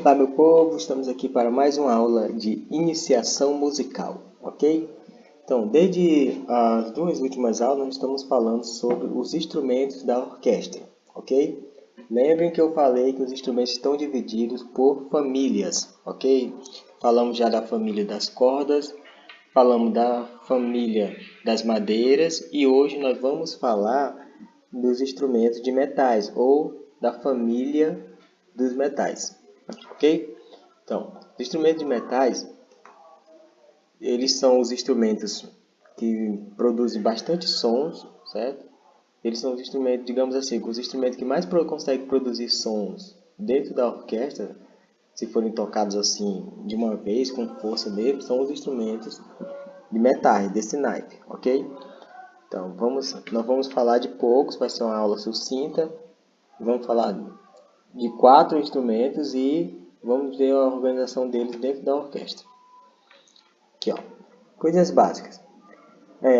Olá, meu povo, estamos aqui para mais uma aula de iniciação musical, ok? Então, desde as duas últimas aulas, nós estamos falando sobre os instrumentos da orquestra, ok? Lembrem que eu falei que os instrumentos estão divididos por famílias, ok? Falamos já da família das cordas, falamos da família das madeiras e hoje nós vamos falar dos instrumentos de metais ou da família dos metais. Ok? Então, os instrumentos de metais, eles são os instrumentos que produzem bastante sons, certo? Eles são os instrumentos, digamos assim, os instrumentos que mais conseguem produzir sons dentro da orquestra, se forem tocados assim de uma vez, com força mesmo, são os instrumentos de metais, desse naipe, ok? Então, nós vamos falar de poucos, vai ser uma aula sucinta, vamos falar de 4 instrumentos e vamos ver a organização deles dentro da orquestra. Aqui, ó. Coisas básicas.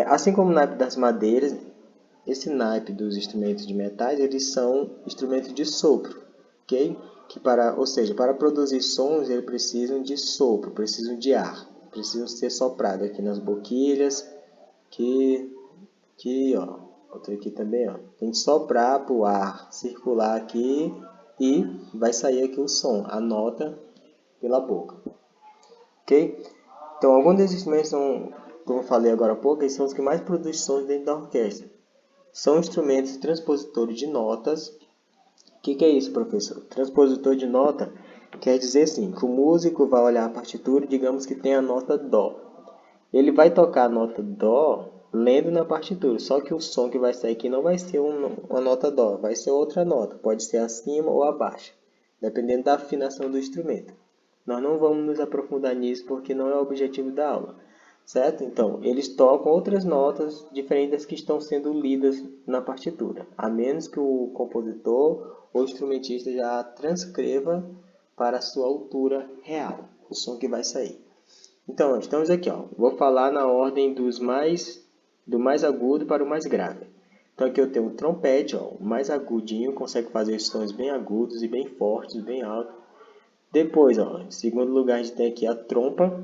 Assim como o naipe das madeiras, esse naipe dos instrumentos de metais, eles são instrumentos de sopro, ok? Ou seja, para produzir sons, eles precisam de sopro, precisam de ar, precisam ser soprados aqui nas boquilhas, aqui, ó. Outro aqui também, ó. Tem que soprar para o ar circular aqui e vai sair aqui o som, a nota pela boca. Ok? Então, alguns desses instrumentos são, como eu falei agora há pouco, eles são os que mais produzem sons dentro da orquestra. São instrumentos transpositores de notas. O que é isso, professor? Transpositor de nota quer dizer assim, que o músico vai olhar a partitura e digamos que tem a nota Dó. Ele vai tocar a nota Dó lendo na partitura, só que o som que vai sair aqui não vai ser uma nota Dó, vai ser outra nota, pode ser acima ou abaixo, dependendo da afinação do instrumento. Nós não vamos nos aprofundar nisso porque não é o objetivo da aula, certo? Então, eles tocam outras notas diferentes das que estão sendo lidas na partitura, a menos que o compositor ou instrumentista já transcreva para a sua altura real, o som que vai sair. Então, estamos aqui, ó. Vou falar na ordem do mais agudo para o mais grave. Então, aqui eu tenho o trompete, ó, o mais agudinho, consegue fazer sons bem agudos e bem fortes, bem altos. Depois, ó, em segundo lugar, a gente tem aqui a trompa.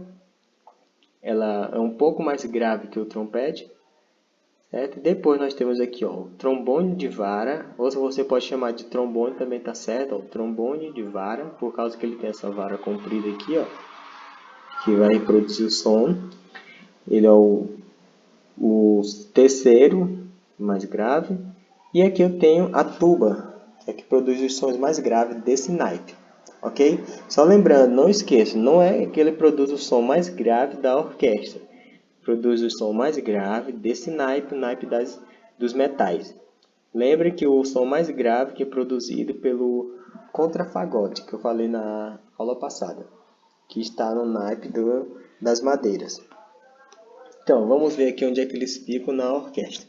Ela é um pouco mais grave que o trompete. Certo? Depois nós temos aqui, ó, o trombone de vara, ou se você pode chamar de trombone também tá certo, ó, o trombone de vara, por causa que ele tem essa vara comprida aqui, ó, que vai reproduzir o som. Ele é o terceiro mais grave. E aqui eu tenho a tuba, que é que produz os sons mais graves desse naipe. Ok? Só lembrando, não esqueça, não é que ele produz o som mais grave da orquestra. Produz o som mais grave desse naipe, o naipe dos metais. Lembre que o som mais grave que é produzido pelo contrafagote, que eu falei na aula passada, que está no naipe das madeiras. Então, vamos ver aqui onde é que eles ficam na orquestra.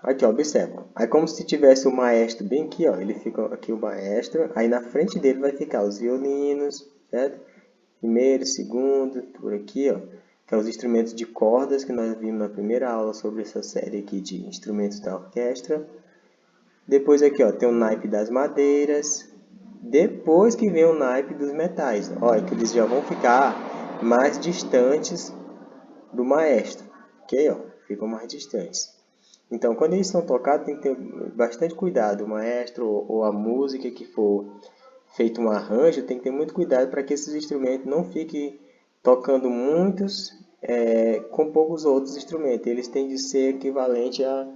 Aqui, ó, observa. Aí como se tivesse o maestro bem aqui, ó. Ele fica aqui o maestro. Aí na frente dele vai ficar os violinos, certo? Primeiro, segundo, por aqui, ó. Que é os instrumentos de cordas que nós vimos na primeira aula sobre essa série aqui de instrumentos da orquestra. Depois aqui, ó, tem o naipe das madeiras. Depois que vem o naipe dos metais. Olha que eles já vão ficar mais distantes do maestro, ok? Ó, ficam mais distantes. Então, quando eles são tocados, tem que ter bastante cuidado. O maestro ou a música que for feito um arranjo, tem que ter muito cuidado para que esses instrumentos não fiquem tocando muitos com poucos outros instrumentos. Eles têm de ser equivalente a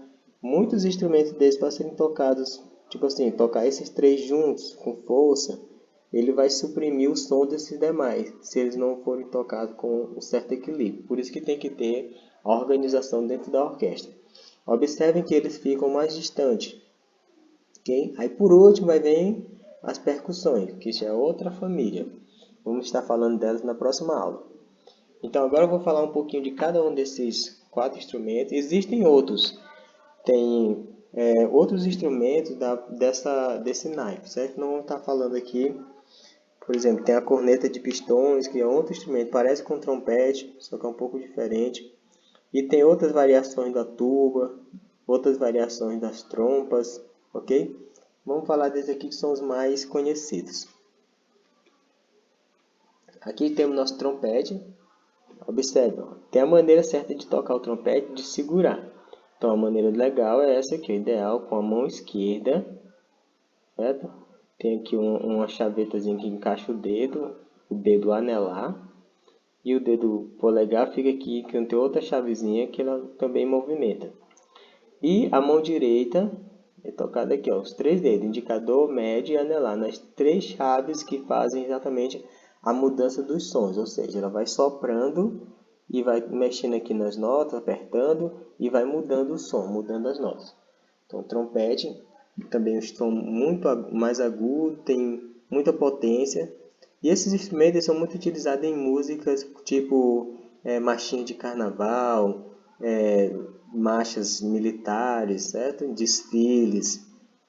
muitos instrumentos desses para serem tocados. Tipo assim, tocar esses 3 juntos, com força, ele vai suprimir o som desses demais, se eles não forem tocados com um certo equilíbrio. Por isso que tem que ter a organização dentro da orquestra. Observem que eles ficam mais distantes. Okay? Aí por último vai vir as percussões, que já é outra família. Vamos estar falando delas na próxima aula. Então agora eu vou falar um pouquinho de cada um desses 4 instrumentos. Existem outros. Tem outros instrumentos desse naipe, certo? Não vamos estar falando aqui. Por exemplo, tem a corneta de pistões, que é outro instrumento, parece com trompete, só que é um pouco diferente. E tem outras variações da tuba, outras variações das trompas, ok? Vamos falar desses aqui que são os mais conhecidos. Aqui temos nosso trompete. Observe, ó, tem a maneira certa de tocar o trompete, de segurar. Então a maneira legal é essa aqui, o ideal com a mão esquerda, certo? Tem aqui uma chavetazinha que encaixa o dedo anelar. E o dedo polegar fica aqui, que tem outra chavezinha que ela também movimenta. E a mão direita é tocada aqui, ó, os 3 dedos, indicador, médio e anelar, nas 3 chaves que fazem exatamente a mudança dos sons. Ou seja, ela vai soprando e vai mexendo aqui nas notas, apertando e vai mudando o som, mudando as notas. Então, o trompete também é um som muito mais agudo, tem muita potência. E esses instrumentos são muito utilizados em músicas tipo marchinha de carnaval, marchas militares, certo? Desfiles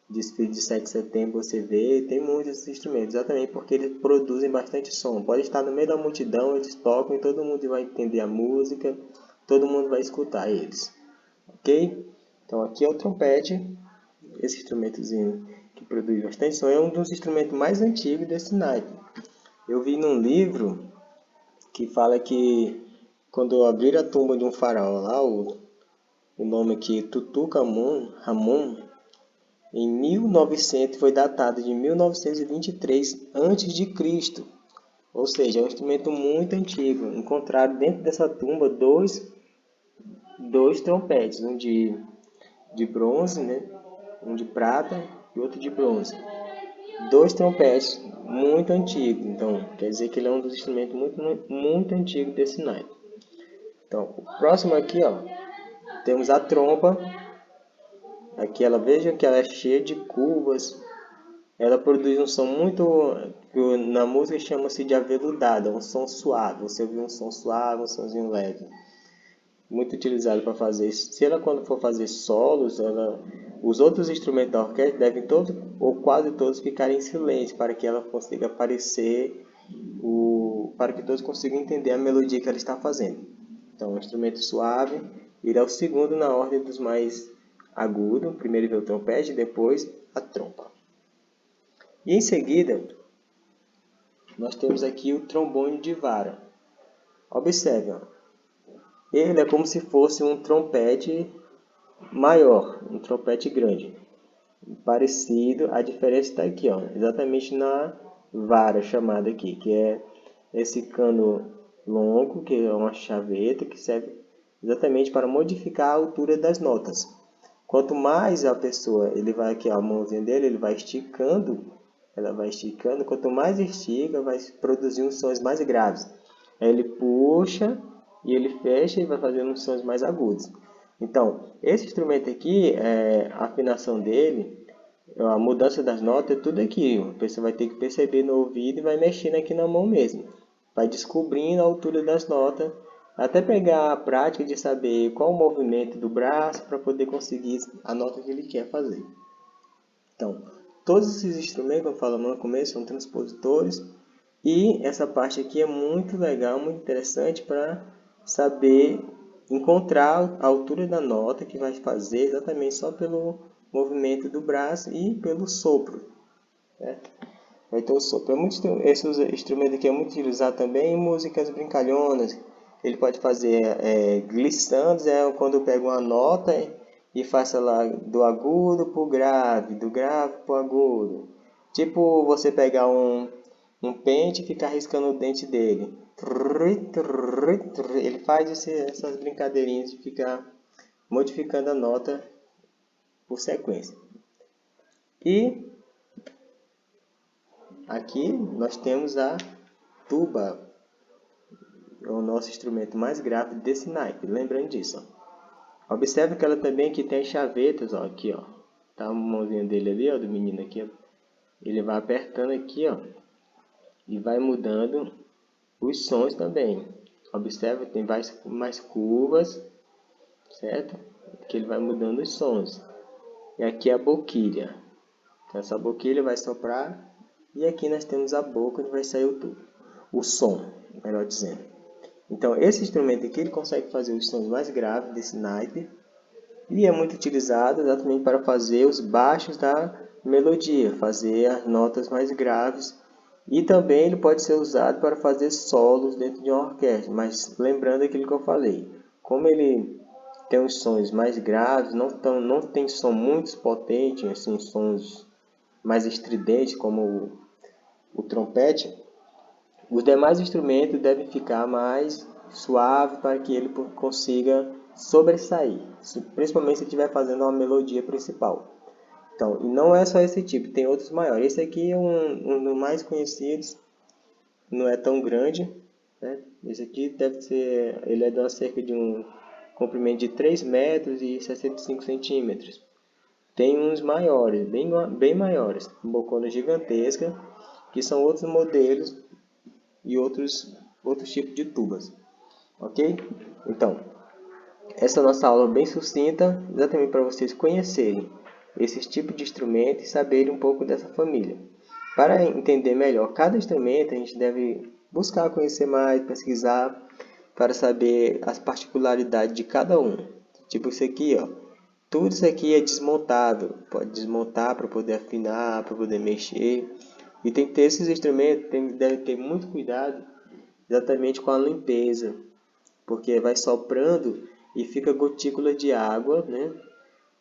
de 7 de setembro você vê, tem muitos instrumentos, exatamente porque eles produzem bastante som. Pode estar no meio da multidão, eles tocam e todo mundo vai entender a música, todo mundo vai escutar eles. Ok? Então aqui é o trompete, esse instrumentozinho que produz bastante som, é um dos instrumentos mais antigos desse naipe. Eu vi num livro que fala que quando abrir a tumba de um faraó lá, o nome aqui Tutankhamon, em 1900, foi datado de 1923 a.C. Ou seja, é um instrumento muito antigo. Encontraram dentro dessa tumba dois trompetes, um de bronze, né? Um de prata e outro de bronze. 2 trompetes muito antigos, então quer dizer que ele é um dos instrumentos muito antigos desse naipe. Então, o próximo aqui, ó, temos a trompa. Aqui ela, veja que ela é cheia de curvas. Ela produz um som muito, que na música chama-se de aveludado, é um som suave. Você ouviu um som suave, um somzinho leve. Muito utilizado para fazer isso. Se ela quando for fazer solos, os outros instrumentos da orquestra devem todos ou quase todos ficarem em silêncio para que ela consiga aparecer, para que todos consigam entender a melodia que ela está fazendo. Então, um instrumento suave, ele é o segundo na ordem dos mais agudos. Primeiro vem o trompete, depois a trompa. E em seguida, nós temos aqui o trombone de vara. Observe, ó. Ele é como se fosse um trompete maior, um trompete grande. Parecido, a diferença está aqui, ó, exatamente na vara chamada aqui, que é esse cano longo, que é uma chaveta, que serve exatamente para modificar a altura das notas. Quanto mais a pessoa, ele vai aqui, ó, a mãozinha dele, ele vai esticando, ela vai esticando, quanto mais estica, vai produzir uns sons mais graves. Aí ele puxa e ele fecha e vai fazendo uns sons mais agudos. Então, esse instrumento aqui, a afinação dele, a mudança das notas, é tudo aqui. A pessoa vai ter que perceber no ouvido e vai mexendo aqui na mão mesmo. Vai descobrindo a altura das notas, até pegar a prática de saber qual o movimento do braço para poder conseguir a nota que ele quer fazer. Então, todos esses instrumentos, como falamos no começo, são transpositores. E essa parte aqui é muito legal, muito interessante para saber encontrar a altura da nota que vai fazer exatamente só pelo movimento do braço e pelo sopro. Certo? Vai ter o sopro. Esse instrumento aqui é muito utilizado também em músicas brincalhonas. Ele pode fazer glissandos, quando eu pego uma nota e faço lá do agudo para o grave, do grave para o agudo. Tipo você pegar um pente e ficar riscando o dente dele. Ele faz essas brincadeirinhas de ficar modificando a nota por sequência. E aqui nós temos a tuba, o nosso instrumento mais grave desse naipe. Lembrando disso. Ó. Observe que ela também aqui tem as chavetas, ó, aqui, ó. Tá a mãozinha dele ali, ó, do menino aqui, ó. Ele vai apertando aqui, ó, e vai mudando os sons também. Observe, tem mais curvas, certo? Que ele vai mudando os sons. E aqui é a boquilha. Então, essa boquilha vai soprar. E aqui nós temos a boca onde vai sair o som, melhor dizendo. Então, esse instrumento aqui ele consegue fazer os sons mais graves desse naipe. E é muito utilizado exatamente para fazer os baixos da melodia, fazer as notas mais graves E também ele pode ser usado para fazer solos dentro de uma orquestra, mas lembrando aquilo que eu falei, como ele tem os sons mais graves, não tem som muito potente, assim, sons mais estridentes como o trompete, os demais instrumentos devem ficar mais suave para que ele consiga sobressair, principalmente se estiver fazendo uma melodia principal. Então, e não é só esse tipo, tem outros maiores. Esse aqui é um dos mais conhecidos, não é tão grande, né? Esse aqui deve ser, ele é de cerca de um comprimento de 3 metros e 65 centímetros. Tem uns maiores, bem maiores, bocona gigantesca, que são outros modelos e outros tipos de tubas, ok? Então, essa é a nossa aula bem sucinta, exatamente para vocês conhecerem esses tipos de instrumentos e saberem um pouco dessa família. Para entender melhor cada instrumento, a gente deve buscar conhecer mais, pesquisar, para saber as particularidades de cada um. Tipo isso aqui, ó. Tudo isso aqui é desmontável. Pode desmontar para poder afinar, para poder mexer. E tem que ter esses instrumentos, deve ter muito cuidado exatamente com a limpeza, porque vai soprando e fica gotícula de água, né,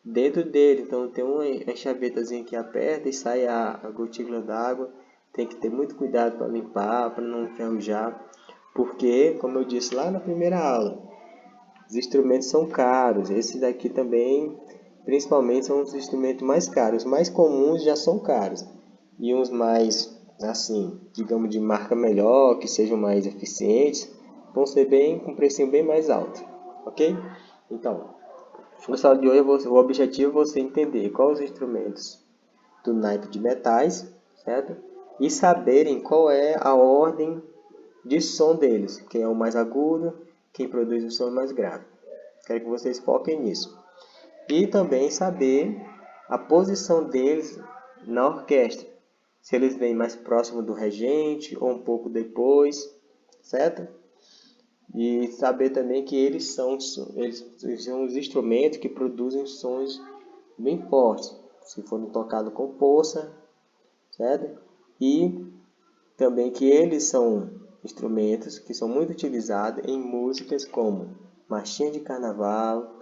dentro dele. Então tem uma enchavetazinha que aperta e sai a gotícula d'água. Tem que ter muito cuidado para limpar, para não enferrujar, porque, como eu disse lá na primeira aula, os instrumentos são caros. Esses daqui também, principalmente, são os instrumentos mais caros. Os mais comuns já são caros. E uns mais, assim, digamos, de marca melhor, que sejam mais eficientes, vão ser bem com um precinho bem mais alto. Ok? Então, no aula de hoje, o objetivo é você entender quais os instrumentos do naipe de metais, certo? E saberem qual é a ordem de som deles, quem é o mais agudo, quem produz o som mais grave. Quero que vocês foquem nisso. E também saber a posição deles na orquestra. Se eles vêm mais próximo do regente ou um pouco depois, certo? E saber também que eles são os instrumentos que produzem sons bem fortes, se forem tocados com força, certo? E também que eles são instrumentos que são muito utilizados em músicas como marchinha de carnaval,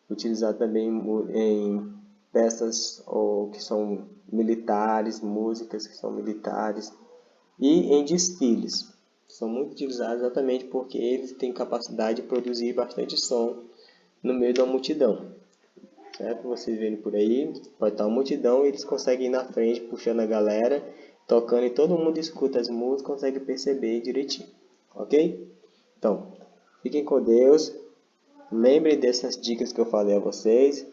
utilizado também em peças que são militares, músicas que são militares e em desfiles. São muito utilizados exatamente porque eles têm capacidade de produzir bastante som no meio da multidão. Certo? Vocês verem por aí, pode estar uma multidão e eles conseguem ir na frente, puxando a galera, tocando e todo mundo escuta as músicas, consegue perceber direitinho. Ok? Então, fiquem com Deus. Lembrem dessas dicas que eu falei a vocês,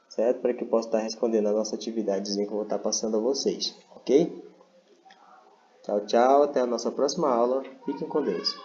certo? Para que eu possa estar respondendo a nossa atividadezinha que eu vou estar passando a vocês. Ok? Tchau, tchau. Até a nossa próxima aula. Fiquem com Deus.